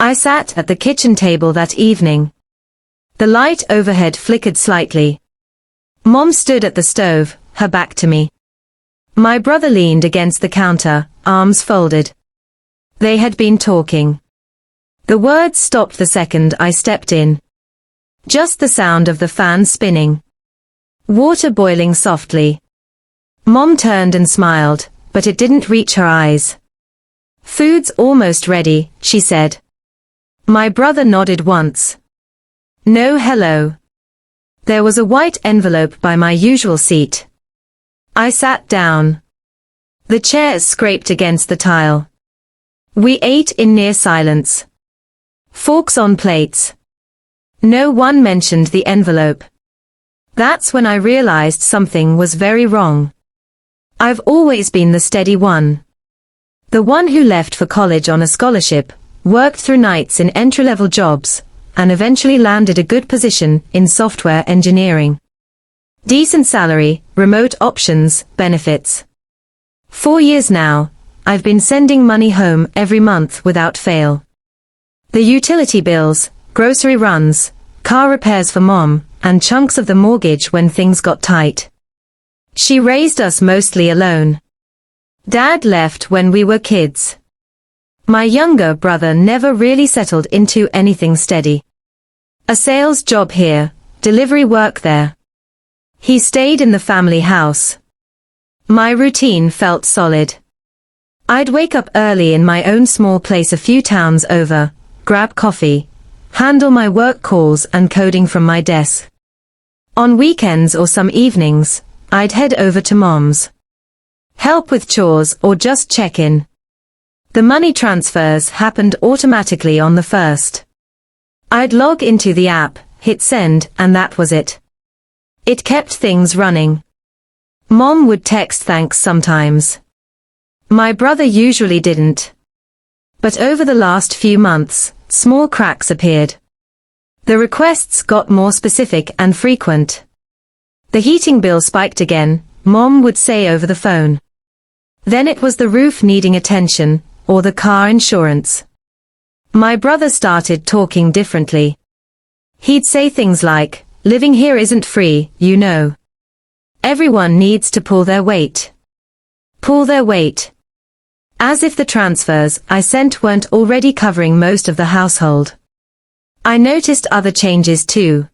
I sat at the kitchen table that evening. The light overhead flickered slightly. Mom stood at the stove, her back to me. My brother leaned against the counter, arms folded. They had been talking. The words stopped the second I stepped in. Just the sound of the fan spinning. Water boiling softly. Mom turned and smiled, but it didn't reach her eyes. "Food's almost ready," she said. My brother nodded once. No hello. There was a white envelope by my usual seat. I sat down. The chairs scraped against the tile. We ate in near silence. Forks on plates. No one mentioned the envelope. That's when I realized something was very wrong. I've always been the steady one. The one who left for college on a scholarship, worked through nights in entry-level jobs, and eventually landed a good position in software engineering. Decent salary, remote options, benefits. 4 years now, I've been sending money home every month without fail. The utility bills, grocery runs, car repairs for Mom, and chunks of the mortgage when things got tight. She raised us mostly alone. Dad left when we were kids. My younger brother never really settled into anything steady. A sales job here, delivery work there. He stayed in the family house. My routine felt solid. I'd wake up early in my own small place a few towns over, grab coffee, handle my work calls and coding from my desk. On weekends or some evenings, I'd head over to Mom's. Help with chores or just check in. The money transfers happened automatically on the first. I'd log into the app, hit send, and that was it. It kept things running. Mom would text thanks sometimes. My brother usually didn't. But over the last few months, small cracks appeared. The requests got more specific and frequent. The heating bill spiked again, Mom would say over the phone. Then it was the roof needing attention, or the car insurance. My brother started talking differently. He'd say things like, "Living here isn't free, you know. Everyone needs to pull their weight." Pull their weight. As if the transfers I sent weren't already covering most of the household. I noticed other changes too.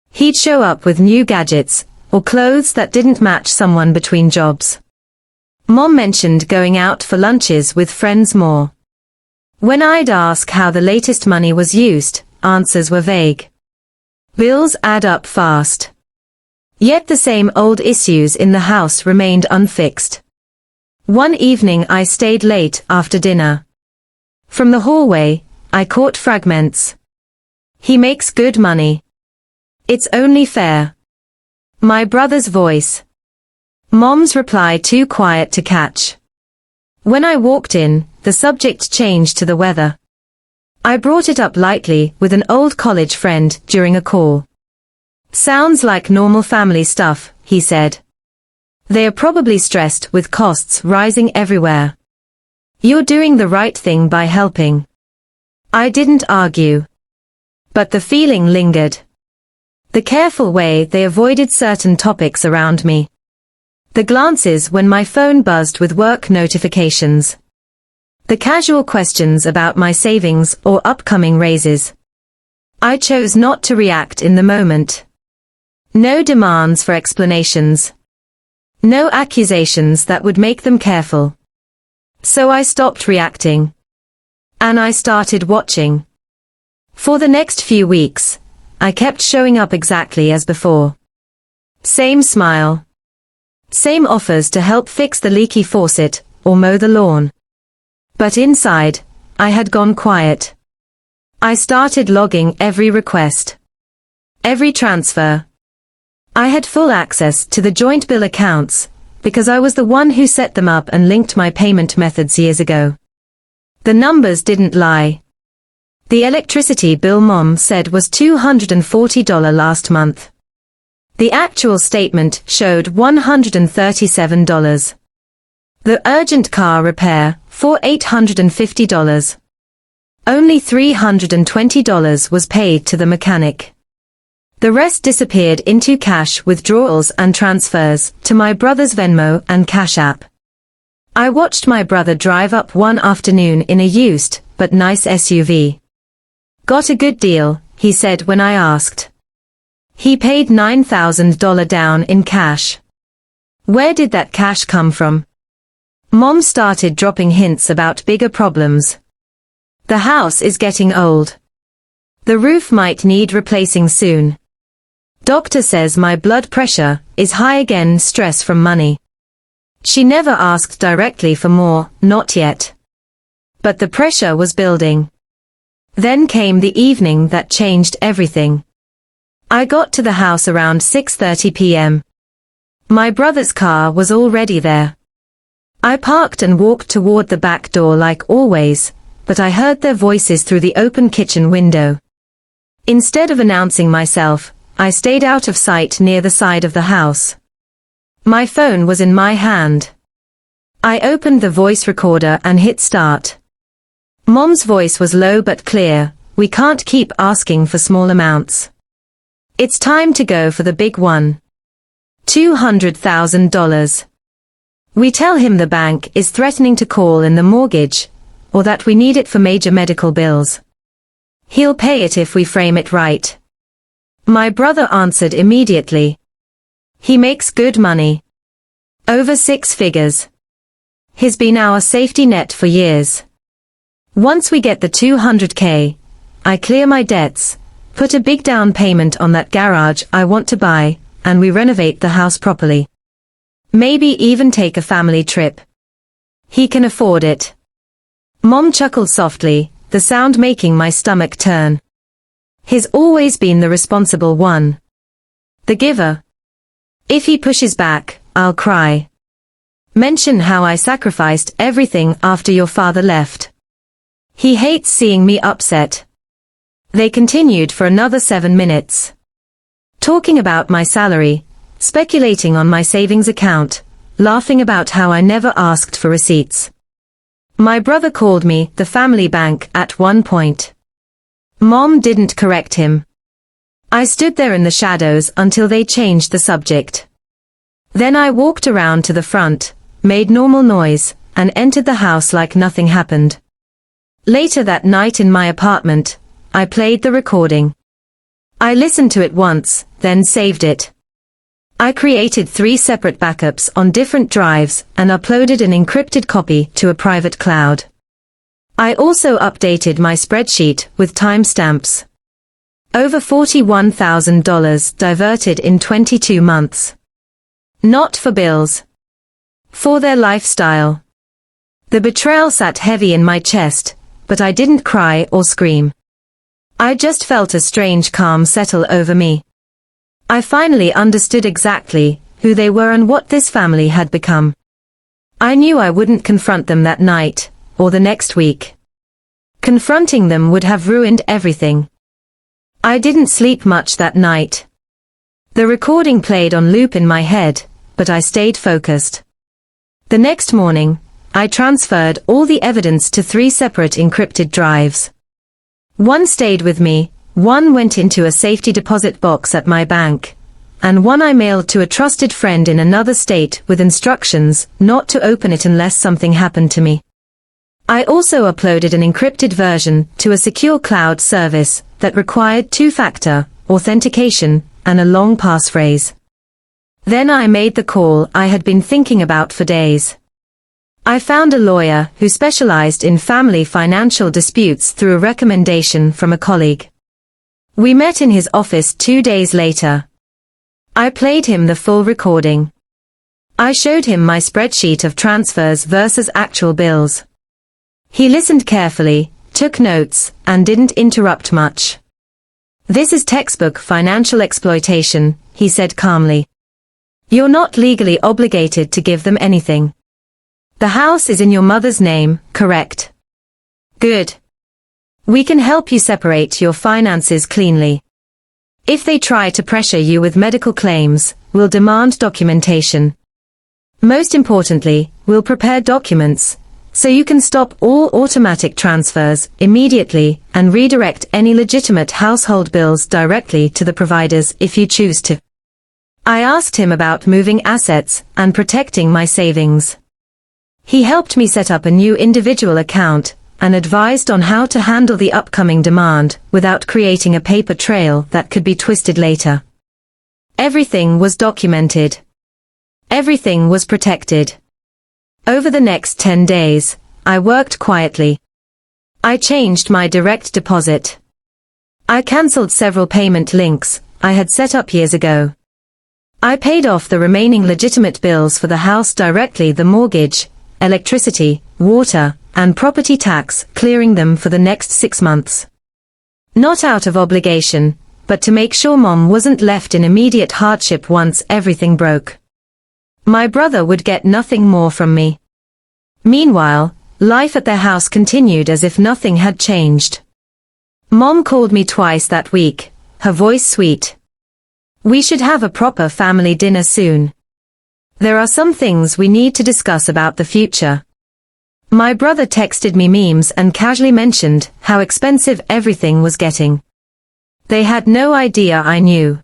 He'd show up with new gadgets, or clothes that didn't match someone between jobs. Mom mentioned going out for lunches with friends more. When I'd ask how the latest money was used, answers were vague. Bills add up fast. Yet the same old issues in the house remained unfixed. One evening I stayed late after dinner. From the hallway, I caught fragments. "He makes good money. It's only fair." My brother's voice. Mom's reply too quiet to catch. When I walked in, the subject changed to the weather. I brought it up lightly with an old college friend during a call. "Sounds like normal family stuff," he said. "They are probably stressed with costs rising everywhere. You're doing the right thing by helping." I didn't argue. But the feeling lingered. The careful way they avoided certain topics around me. The glances when my phone buzzed with work notifications. The casual questions about my savings or upcoming raises. I chose not to react in the moment. No demands for explanations. No accusations that would make them careful. So I stopped reacting. And I started watching. For the next few weeks, I kept showing up exactly as before. Same smile. Same offers to help fix the leaky faucet, or mow the lawn. But inside, I had gone quiet. I started logging every request. Every transfer. I had full access to the joint bill accounts, because I was the one who set them up and linked my payment methods years ago. The numbers didn't lie. The electricity bill Mom said was $240 last month. The actual statement showed $137. The urgent car repair, for $850. Only $320 was paid to the mechanic. The rest disappeared into cash withdrawals and transfers to my brother's Venmo and Cash App. I watched my brother drive up one afternoon in a used, but nice SUV. Got a good deal, he said when I asked. He paid $9,000 down in cash. Where did that cash come from? Mom started dropping hints about bigger problems. The house is getting old. The roof might need replacing soon. Doctor says my blood pressure is high again, stress from money. She never asked directly for more, not yet. But the pressure was building. Then came the evening that changed everything. I got to the house around 6:30 p.m. My brother's car was already there. I parked and walked toward the back door like always, but I heard their voices through the open kitchen window. Instead of announcing myself, I stayed out of sight near the side of the house. My phone was in my hand. I opened the voice recorder and hit start. Mom's voice was low but clear. We can't keep asking for small amounts. It's time to go for the big one. $200,000. We tell him the bank is threatening to call in the mortgage, or that we need it for major medical bills. He'll pay it if we frame it right. My brother answered immediately. He makes good money. Over 6 figures. He's been our safety net for years. Once we get the $200K, I clear my debts, put a big down payment on that garage I want to buy, and we renovate the house properly. Maybe even take a family trip. He can afford it. Mom chuckled softly, the sound making my stomach turn. He's always been the responsible one. The giver. If he pushes back, I'll cry. Mention how I sacrificed everything after your father left. He hates seeing me upset. They continued for another 7 minutes. Talking about my salary, speculating on my savings account, laughing about how I never asked for receipts. My brother called me the family bank at one point. Mom didn't correct him. I stood there in the shadows until they changed the subject. Then I walked around to the front, made normal noise, and entered the house like nothing happened. Later that night in my apartment, I played the recording. I listened to it once, then saved it. I created 3 separate backups on different drives and uploaded an encrypted copy to a private cloud. I also updated my spreadsheet with timestamps. Over $41,000 diverted in 22 months. Not for bills. For their lifestyle. The betrayal sat heavy in my chest, but I didn't cry or scream. I just felt a strange calm settle over me. I finally understood exactly who they were and what this family had become. I knew I wouldn't confront them that night, or the next week. Confronting them would have ruined everything. I didn't sleep much that night. The recording played on loop in my head, but I stayed focused. The next morning, I transferred all the evidence to 3 separate encrypted drives. One stayed with me, one went into a safety deposit box at my bank, and one I mailed to a trusted friend in another state with instructions not to open it unless something happened to me. I also uploaded an encrypted version to a secure cloud service that required 2-factor authentication and a long passphrase. Then I made the call I had been thinking about for days. I found a lawyer who specialized in family financial disputes through a recommendation from a colleague. We met in his office 2 days later. I played him the full recording. I showed him my spreadsheet of transfers versus actual bills. He listened carefully, took notes, and didn't interrupt much. "This is textbook financial exploitation," he said calmly. "You're not legally obligated to give them anything. The house is in your mother's name, correct? Good. We can help you separate your finances cleanly. If they try to pressure you with medical claims, we'll demand documentation. Most importantly, we'll prepare documents So you can stop all automatic transfers immediately and redirect any legitimate household bills directly to the providers if you choose to. I asked him about moving assets and protecting my savings. He helped me set up a new individual account and advised on how to handle the upcoming demand without creating a paper trail that could be twisted later. Everything was documented. Everything was protected. Over the next 10 days, I worked quietly. I changed my direct deposit. I cancelled several payment links I had set up years ago. I paid off the remaining legitimate bills for the house directly, the mortgage, electricity, water, and property tax, clearing them for the next 6 months. Not out of obligation, but to make sure Mom wasn't left in immediate hardship once everything broke. My brother would get nothing more from me. Meanwhile, life at their house continued as if nothing had changed. Mom called me twice that week, her voice sweet. We should have a proper family dinner soon. There are some things we need to discuss about the future. My brother texted me memes and casually mentioned how expensive everything was getting. They had no idea I knew.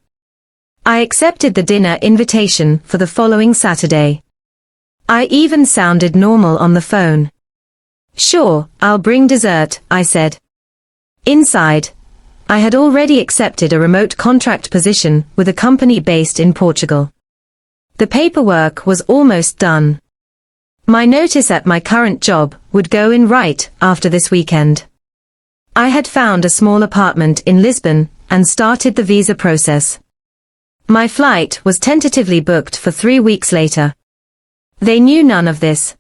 I accepted the dinner invitation for the following Saturday. I even sounded normal on the phone. Sure, I'll bring dessert, I said. Inside, I had already accepted a remote contract position with a company based in Portugal. The paperwork was almost done. My notice at my current job would go in right after this weekend. I had found a small apartment in Lisbon and started the visa process. My flight was tentatively booked for 3 weeks later. They knew none of this.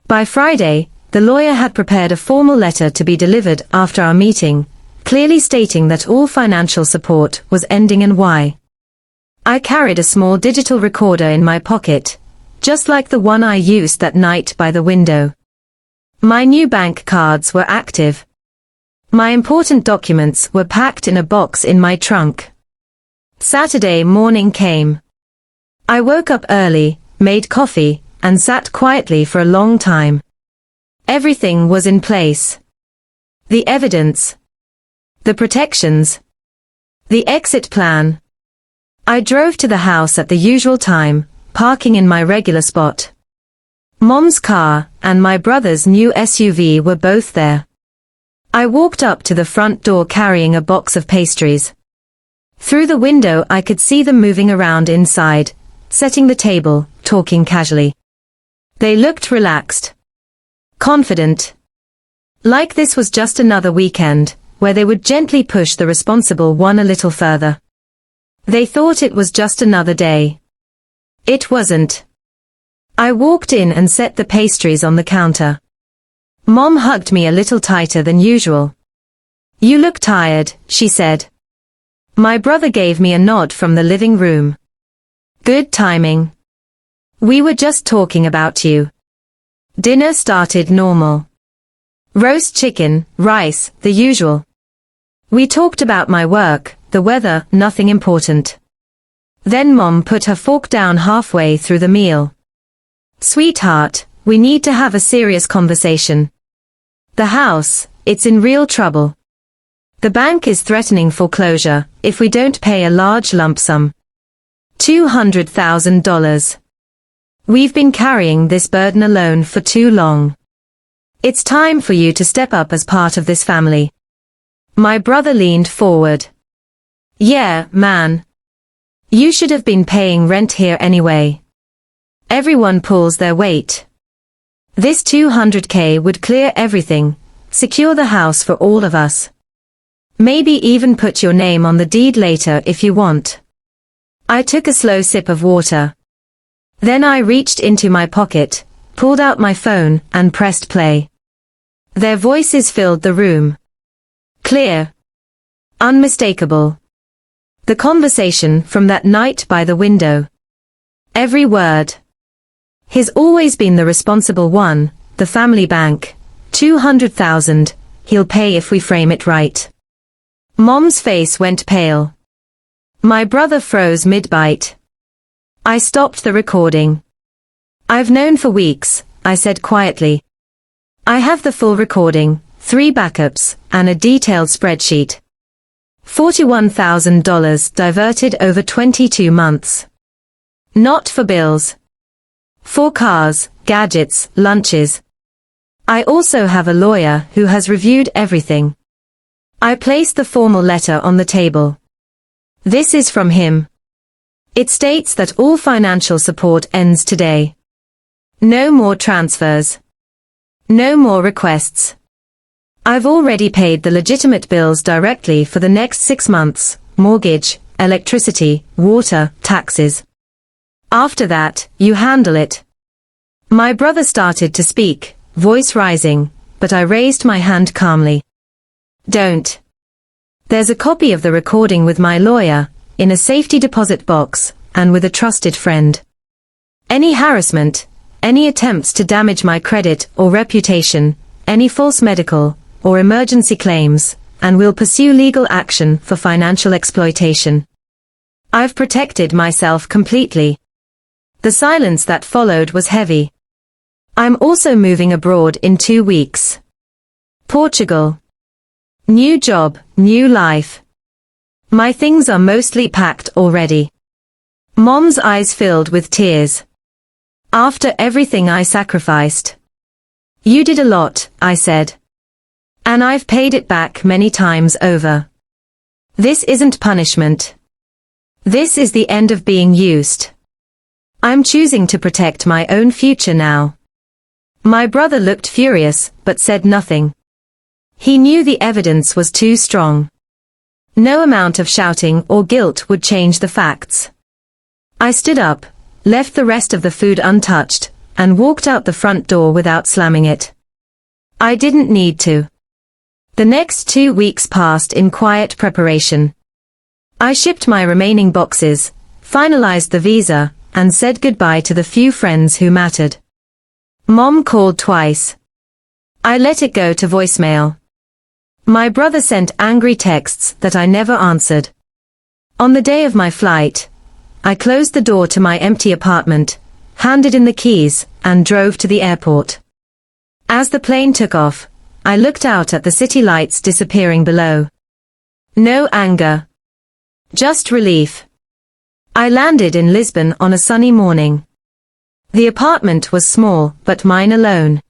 By Friday, the lawyer had prepared a formal letter to be delivered after our meeting, clearly stating that all financial support was ending and why. I carried a small digital recorder in my pocket, just like the one I used that night by the window. My new bank cards were active. My important documents were packed in a box in my trunk. Saturday morning came. I woke up early, made coffee, and sat quietly for a long time. Everything was in place. The evidence. The protections. The exit plan. I drove to the house at the usual time, parking in my regular spot. Mom's car and my brother's new SUV were both there. I walked up to the front door carrying a box of pastries. Through the window I could see them moving around inside, setting the table, talking casually. They looked relaxed. Confident. Like this was just another weekend, where they would gently push the responsible one a little further. They thought it was just another day. It wasn't. I walked in and set the pastries on the counter. Mom hugged me a little tighter than usual. You look tired, she said. My brother gave me a nod from the living room. Good timing. We were just talking about you. Dinner started normal. Roast chicken, rice, the usual. We talked about my work, the weather, nothing important. Then Mom put her fork down halfway through the meal. Sweetheart, we need to have a serious conversation. The house, it's in real trouble. The bank is threatening foreclosure if we don't pay a large lump sum. $200,000. We've been carrying this burden alone for too long. It's time for you to step up as part of this family. My brother leaned forward. Yeah, man. You should have been paying rent here anyway. Everyone pulls their weight. This $200K would clear everything, secure the house for all of us. Maybe even put your name on the deed later if you want. I took a slow sip of water. Then I reached into my pocket, pulled out my phone, and pressed play. Their voices filled the room. Clear. Unmistakable. The conversation from that night by the window. Every word. He's always been the responsible one, the family bank. $200,000, he'll pay if we frame it right. Mom's face went pale. My brother froze mid-bite. I stopped the recording. I've known for weeks, I said quietly. I have the full recording, 3 backups, and a detailed spreadsheet. $41,000 diverted over 22 months. Not for bills. For cars, gadgets, lunches. I also have a lawyer who has reviewed everything. I placed the formal letter on the table. This is from him. It states that all financial support ends today. No more transfers. No more requests. I've already paid the legitimate bills directly for the next 6 months, mortgage, electricity, water, taxes. After that, you handle it. My brother started to speak, voice rising, but I raised my hand calmly. Don't. There's a copy of the recording with my lawyer, in a safety deposit box, and with a trusted friend. Any harassment, any attempts to damage my credit or reputation, any false medical or emergency claims, and we'll pursue legal action for financial exploitation. I've protected myself completely. The silence that followed was heavy. I'm also moving abroad in 2 weeks. Portugal. New job, new life. My things are mostly packed already. Mom's eyes filled with tears. After everything I sacrificed. You did a lot, I said. And I've paid it back many times over. This isn't punishment. This is the end of being used. I'm choosing to protect my own future now. My brother looked furious, but said nothing. He knew the evidence was too strong. No amount of shouting or guilt would change the facts. I stood up, left the rest of the food untouched, and walked out the front door without slamming it. I didn't need to. The next 2 weeks passed in quiet preparation. I shipped my remaining boxes, finalized the visa, and said goodbye to the few friends who mattered. Mom called twice. I let it go to voicemail. My brother sent angry texts that I never answered. On the day of my flight, I closed the door to my empty apartment, handed in the keys, and drove to the airport. As the plane took off, I looked out at the city lights disappearing below. No anger. Just relief. I landed in Lisbon on a sunny morning. The apartment was small, but mine alone.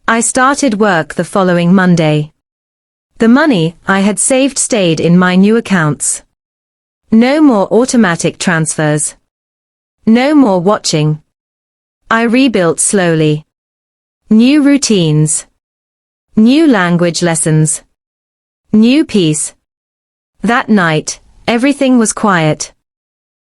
I started work the following Monday. The money I had saved stayed in my new accounts. No more automatic transfers. No more watching. I rebuilt slowly. New routines. New language lessons. New peace. That night, everything was quiet.